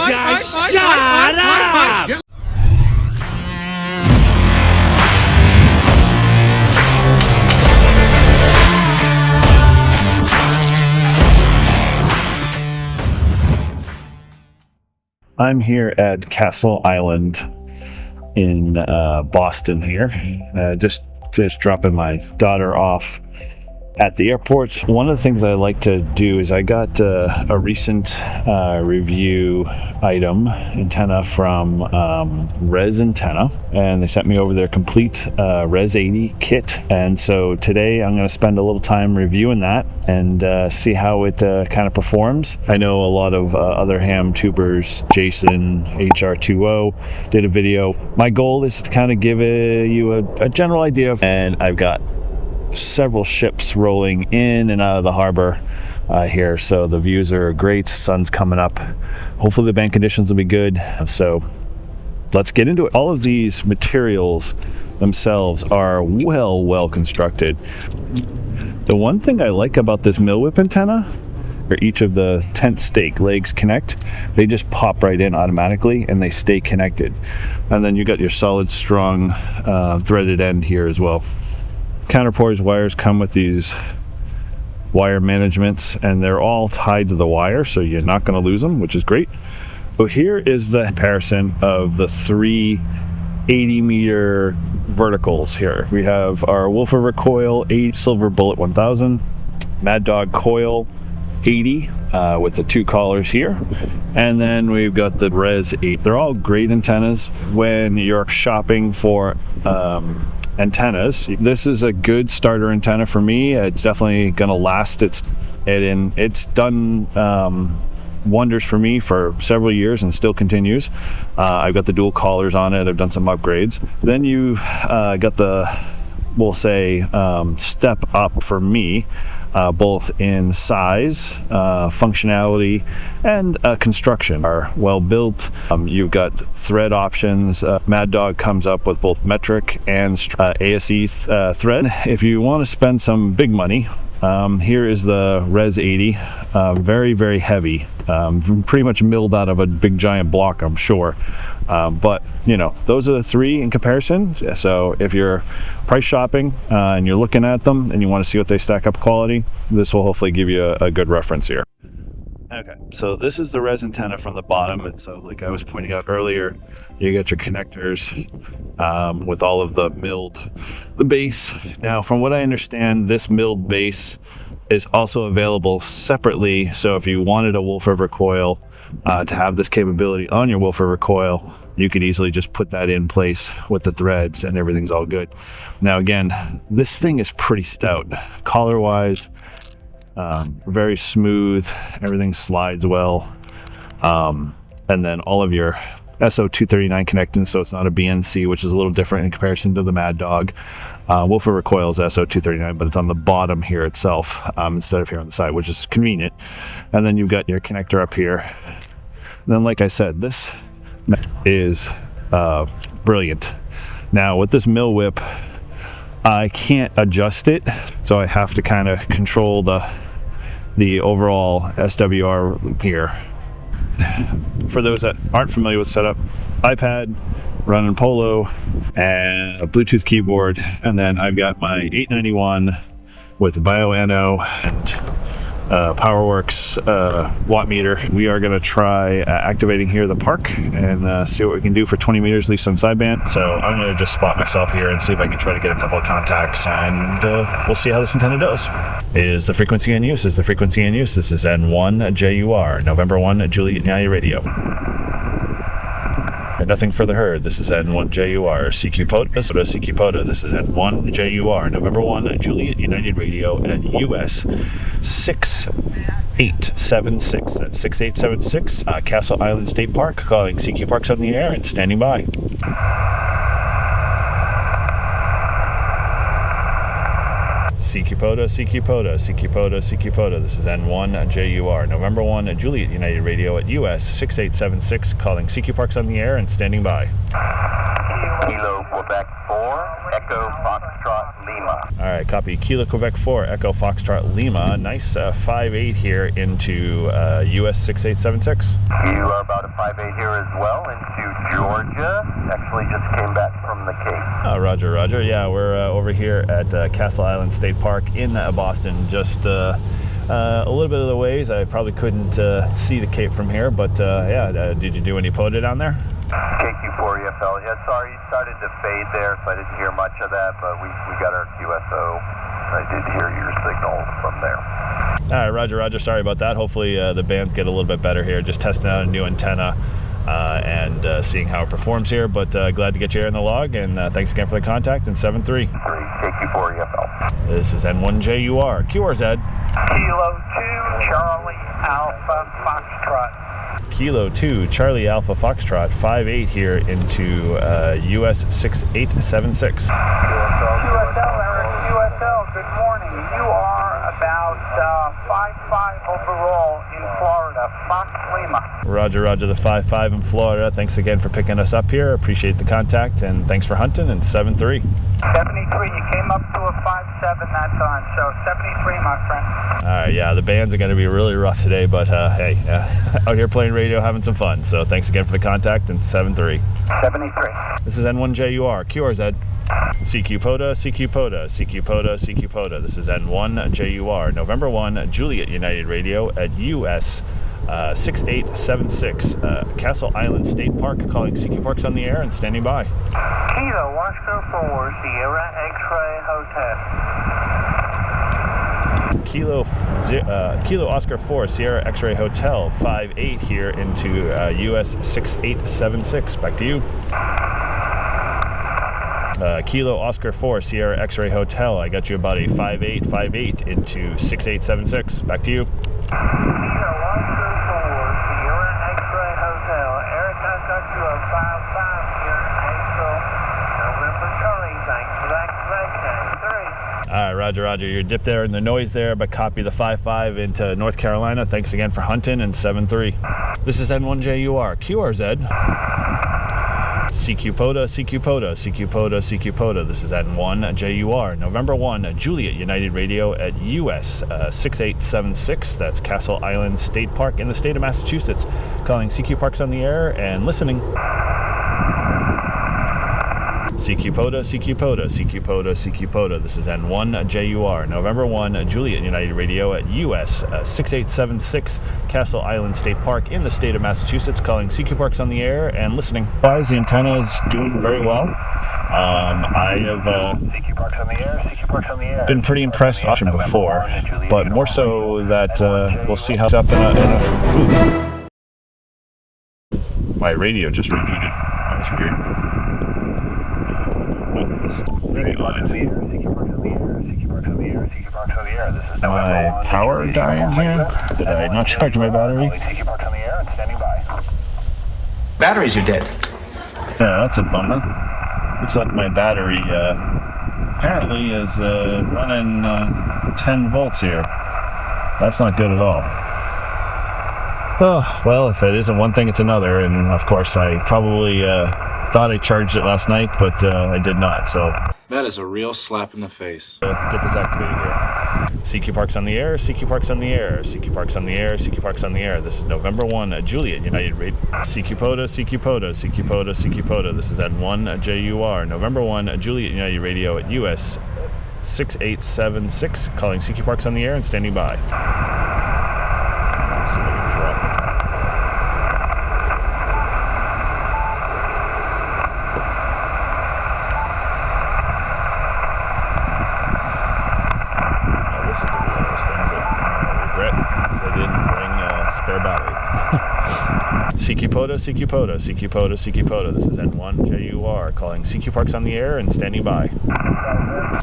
Just shut up! I'm here at Castle Island in Boston here. Just dropping my daughter off at the airport. One of the things I like to do is I got a recent review item antenna from Rez Antenna, and they sent me over their complete Rez 80 kit. And so today I'm going to spend a little time reviewing that and see how it kind of performs. I know a lot of other ham tubers, Jason, HR20, did a video. My goal is to kind of give you a general idea, and I've got several ships rolling in and out of the harbor here, so the views are great. Sun's coming up. Hopefully the bank conditions will be good, so let's get into it. All of these materials themselves are well constructed. The one thing I like about this mill whip antenna, where each of the tent stake legs connect, they just pop right in automatically and they stay connected. And then you got your solid, strong threaded end here as well. Counterpoise wires come with these wire managements, and they're all tied to the wire, so you're not going to lose them, which is great. So here is the comparison of the three 80-meter verticals here. We have our WolfRiver Coil 80 Silver Bullet 1000, Mad Dog Coil 80 with the two collars here, and then we've got the Rez 8. They're all great antennas when you're shopping for antennas. This is a good starter antenna for me. It's definitely going to last. It's done wonders for me for several years and still continues. I've got the dual collars on it. I've done some upgrades. Then you've got the, we'll say, step up for me, both in size, functionality, and construction. Are well built. You've got thread options. Mad Dog comes up with both metric and ASE thread. If you want to spend some big money, here is the Rez 80. Very heavy. Pretty much milled out of a big giant block, I'm sure. But you know, those are the three in comparison. So if you're price shopping and you're looking at them and you want to see what they stack up quality, this will hopefully give you a good reference here. Okay, so this is the Rez antenna from the bottom, and so like I was pointing out earlier, you get your connectors with all of the the base. Now, from what I understand, this milled base is also available separately, so if you wanted a WolfRiver coil to have this capability on your WolfRiver coil, you could easily just put that in place with the threads and everything's all good. Now again, this thing is pretty stout. Collar wise, very smooth, everything slides well, and then all of your SO239 connectors, so it's not a BNC, which is a little different in comparison to the Mad Dog. WolfRiver Coil is SO239, but it's on the bottom here itself instead of here on the side, which is convenient. And then you've got your connector up here. And then, like I said, this is brilliant. Now with this mill whip, I can't adjust it, so I have to kind of control the overall SWR loop here. For those that aren't familiar with setup, iPad, running Polo, and a Bluetooth keyboard, and then I've got my 891 with Bioano and PowerWorks watt meter. We are going to try activating here the park and see what we can do for 20 meters, at least on sideband. So I'm going to just spot myself here and see if I can try to get a couple of contacts, and we'll see how this antenna does. Is the frequency in use? Is the frequency in use? This is N1 JUR, November 1 Juliet Yankee Radio. And nothing further heard. This is N1 JUR, CQ POTA, CQ POTA. This is N1 JUR, November 1 Juliet United Radio at US 6876. That's 6876, Castle Island State Park, calling CQ Parks on the air and standing by. CQ POTA, CQ POTA, CQ POTA, CQ POTA. This is N1 JUR, November 1 Juliet United Radio at US 6876, calling CQ Parks on the air and standing by. Kilo Quebec 4, Echo Foxtrot Lima. Lima. All right, copy. Kilo Quebec 4, Echo Foxtrot Lima. Nice 5-8 here into US 6876. You are about a 5-8 here as well into Georgia. Actually just came back from the Cape. Roger, roger. Yeah, we're over here at Castle Island State Park in Boston. Just a little bit of the ways. I probably couldn't see the Cape from here, but yeah, did you do any POTA down there? KQ4EFL. Yeah, sorry, you started to fade there, so I didn't hear much of that, but we got our QSO. I did hear your signal from there. All right, roger, roger. Sorry about that. Hopefully the bands get a little bit better here. Just testing out a new antenna and seeing how it performs here, but glad to get you here in the log, and thanks again for the contact, and 7-3. KQ4EFL. This is N1JUR. QRZ. Kilo 2, Charlie Alpha Foxtrot. Kilo 2, Charlie Alpha Foxtrot, 5-8 here into US 6876. QSL, Eric, QSL, good morning. You are about 5-5 overall in Florida, Fox Lima. Roger, roger, the 5-5 in Florida. Thanks again for picking us up here. Appreciate the contact, and thanks for hunting, and 7-3. 73, you came up to a 5-7 that time, so 73, my friend. All right, yeah, the bands are going to be really rough today, but hey, out here playing radio, having some fun. So thanks again for the contact, and 7-3. 73. This is N1JUR, QRZ. CQ POTA, CQ POTA, CQ POTA, CQ POTA. This is N1JUR, November 1, Juliet United Radio at US 6876, Castle Island State Park, calling CQ Parks on the air and standing by. Kilo Oscar 4, Sierra X-Ray Hotel. Kilo Oscar 4, Sierra X-Ray Hotel, 5-8 here into US 6876. Back to you. Kilo Oscar 4, Sierra X-Ray Hotel. I got you about a 5-8 into 6876. Back to you. Kilo Oscar 4, Sierra X-Ray Hotel. Eric, I got you a 5-5 here in April. November Charlie, thanks for that connection. 3. All right, roger, roger. You're dipped there in the noise there, but copy the 5-5 into North Carolina. Thanks again for hunting, and 7-3. This is N1JUR, QRZ. CQ POTA, CQ POTA, CQ POTA, CQ POTA. This is N1JUR, November 1, Juliet United Radio at US 6876. That's Castle Island State Park in the state of Massachusetts. Calling CQ Parks on the air and listening. CQ POTA, CQ POTA, CQ POTA, CQ POTA. This is N1JUR, November 1, Juliet United Radio at US 6876, Castle Island State Park in the state of Massachusetts, calling CQ Parks on the air and listening. The antenna is doing very well. I have CQ Parks on the air, CQ Parks on the air. been pretty impressed with it before, but more so that we'll see how it's up in a my radio just rebooted. That was weird. Very odd. My power dying here? Did I not charge my battery? Batteries are dead. Yeah, that's a bummer. Looks like my battery apparently is running 10 volts here. That's not good at all. Oh, well, if it isn't one thing, it's another. And of course, I probably thought I charged it last night, but I did not. So that is a real slap in the face. Get this activated here. CQ Parks on the air, CQ Parks on the air, CQ Parks on the air, CQ Parks on the air. This is November 1, Juliet United Radio. CQ POTA, CQ POTA, CQ POTA, CQ POTA. This is N1JUR, November 1, Juliet United Radio at US 6876, calling CQ Parks on the air and standing by. Let's see if I can drop it. This is going to be one of those things that I regret because I didn't bring a spare battery. CQ POTA, CQ POTA, CQ POTA, CQ POTA. This is N1JUR, calling CQ Parks on the air and standing by.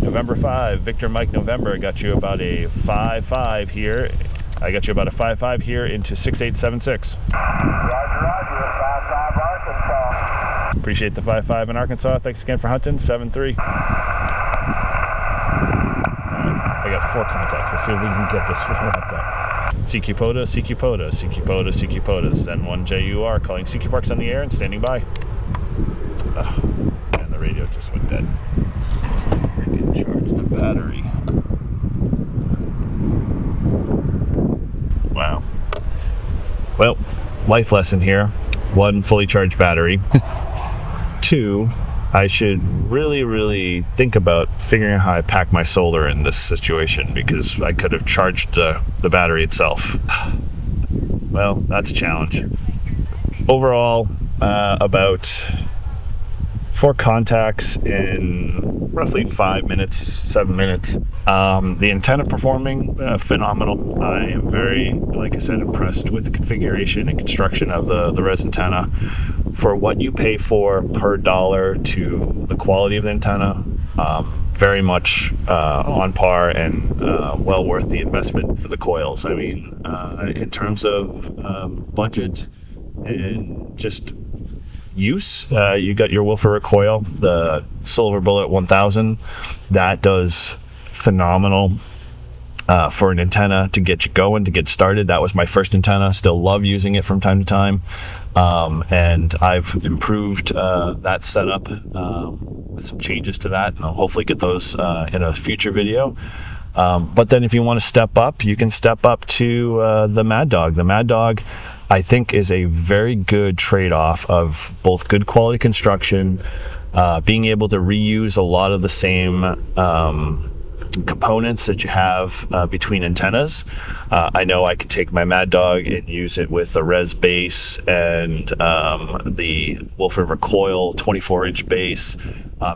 November 5, Victor Mike November, got you about a 5-5 here. I got you about a 5-5 here into 6876. Roger, 5-5 Arkansas. Appreciate the 5-5 in Arkansas. Thanks again for hunting. 7-3. I got 4 contacts. Let's see if we can get this wrapped up. CQ POTA, CQ POTA, CQ POTA, CQ POTA. This is N1JUR, calling CQ Parks on the air and standing by. And the radio just went dead. Freaking charge the battery. Well, life lesson here. 1, fully charged battery. 2, I should really think about figuring out how I pack my solar in this situation, because I could have charged the battery itself. Well, that's a challenge. Overall, about 4 contacts in roughly 5 minutes, 7 minutes. The antenna performing phenomenal. I am very, like I said, impressed with the configuration and construction of the Rez antenna. For what you pay for per dollar to the quality of the antenna, very much on par and well worth the investment for the coils. I mean, in terms of budget and just use, you got your WolfRiver coil, the Silver Bullet 1000. That does phenomenal for an antenna to get you going, to get started. That was my first antenna. Still love using it from time to time, and I've improved that setup with some changes to that, and I'll hopefully get those in a future video. But then if you want to step up, you can step up to the Mad Dog. The Mad Dog, I think, is a very good trade-off of both good quality construction, being able to reuse a lot of the same components that you have between antennas. I know I could take my Mad Dog and use it with the Rez base and the WolfRiver coil 24-inch base.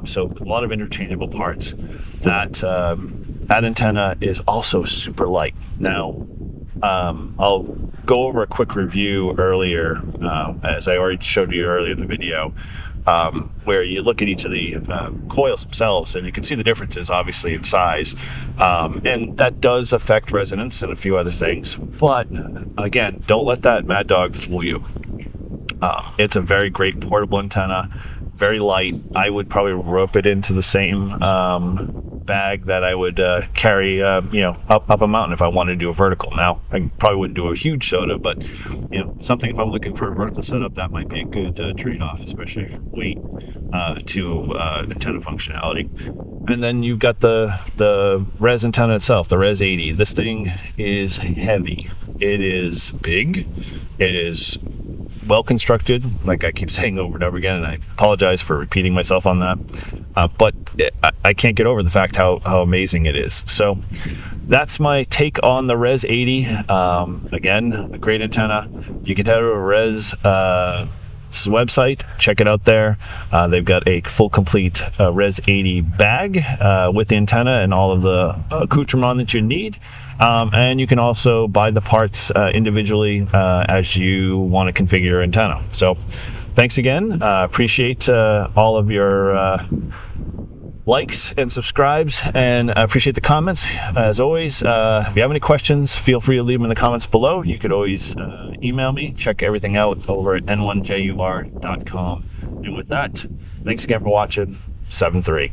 So a lot of interchangeable parts. That antenna is also super light. Now, I'll go over a quick review earlier, as I already showed you earlier in the video, where you look at each of the coils themselves, and you can see the differences, obviously, in size. And that does affect resonance and a few other things. But, again, don't let that Mad Dog fool you. It's a very great portable antenna, very light. I would probably rope it into the same bag that I would carry, up a mountain if I wanted to do a vertical. Now, I probably wouldn't do a huge soda, but something, if I'm looking for a vertical setup, that might be a good trade-off, especially for weight to antenna functionality. And then you've got the Rez antenna itself, the Rez 80. This thing is heavy. It is big. It is well constructed, like I keep saying over and over again, and I apologize for repeating myself on that, but I can't get over the fact how amazing it is. So that's my take on the Rez 80. Again, a great antenna. You can head over to Rez website, check it out there. They've got a full complete Rez 80 bag with the antenna and all of the accoutrement that you need. And you can also buy the parts individually as you want to configure your antenna. So thanks again. Appreciate all of your likes and subscribes, and I appreciate the comments. As always, if you have any questions, feel free to leave them in the comments below. You could always email me. Check everything out over at n1jur.com. And with that, thanks again for watching. 7-3.